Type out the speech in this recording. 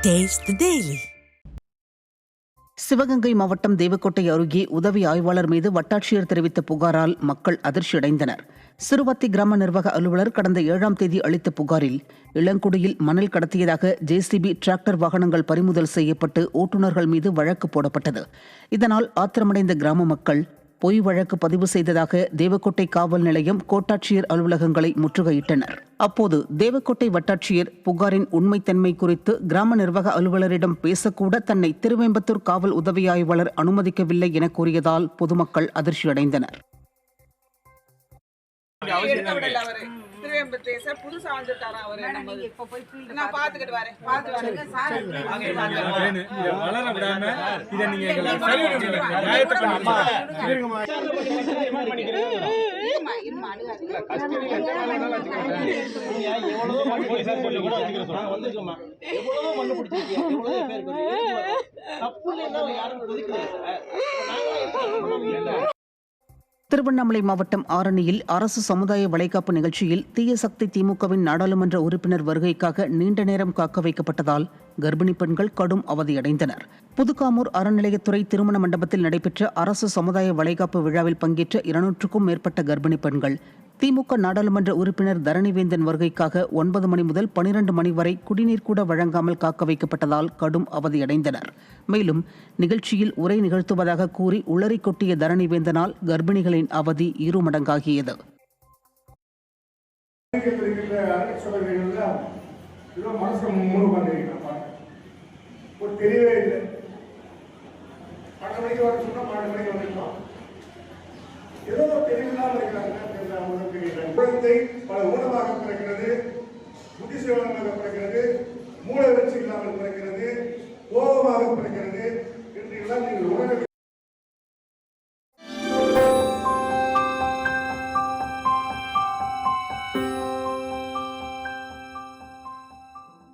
Taste the Daily. Sivaganga மாவட்டம் தேவக்கோட்டை அருகே உதவி ஆய்வாளர் மீது வட்டாட்சியர் தெரிவித்த புகாரால் மக்கள் அதிர்ச்சியடைந்தனர். சிறுவத்தி கிராம நிர்வாக அலுவலர் கடந்த 7ஆம் தேதி அளித்த புகாரில் இளங்குடியில் மணல் கடத்தியதாக ஜேசிபி டிராக்டர் வாகனங்கள் பறிமுதல் செய்யப்பட்டு ஓட்டுநர்கள் மீது வழக்கு போடப்பட்டது. இதனால் ஆத்திரமடைந்த கிராம மக்கள் பொய் வழக்கு பதிவு செய்ததாக தேவக்கோட்டை காவல் நிலையம், கோட்டாட்சியர் அலுவலகங்களை முற்றுகையிட்டனர். அப்போது தேவக்கோட்டை வட்டாட்சியர் புகாரின் உண்மைத்தன்மை குறித்து கிராம நிர்வாக அலுவலரிடம் பேசக்கூட தன்னை திருவெம்பத்தூர் காவல் உதவி ஆய்வாளர் அனுமதிக்கவில்லை என கூறியதால் பொதுமக்கள் அதிர்ச்சியடைந்தனர். புதுசா வந்துட்டாரா அவரு? நான் பாத்துக்கிட்டு வரேன். திருவண்ணாமலை மாவட்டம் ஆரணியில் அரசு சமுதாய வளைகாப்பு நிகழ்ச்சியில் தீய சக்தி திமுகவின் நாடாளுமன்ற உறுப்பினர் வருகைக்காக நீண்ட நேரம் காக்க வைக்கப்பட்டதால் கர்ப்பிணி பெண்கள் கடும் அவதியடைந்தனர். புதுக்காமூர் அறநிலையத்துறை திருமண மண்டபத்தில் நடைபெற்ற அரசு சமுதாய வளைகாப்பு விழாவில் பங்கேற்ற 200க்கும் மேற்பட்ட கர்ப்பிணி பெண்கள் திமுக நாடாளுமன்ற உறுப்பினர் தரணிவேந்தன் வருகைக்காக 9 மணி முதல் 12 மணி வரை குடிநீர் கூட வழங்காமல் காக்க வைக்கப்பட்டதால் கடும் அவதியடைந்தனர். மேலும் நிகழ்ச்சியில் உரை நிகழ்த்துவதாக கூறி உளறி கொட்டிய தரணிவேந்தனால் கர்ப்பிணிகளின் அவதி இருமடங்காகியது. குழந்தை பல ஊனமாக பிறக்கிறது, புத்திசீலமாக பிறக்கிறது, மூளை வளர்ச்சி இல்லாமல் பிறக்கிறது, கோபமாக பிறக்கிறது என்று எல்லாம் நீங்கள் உணர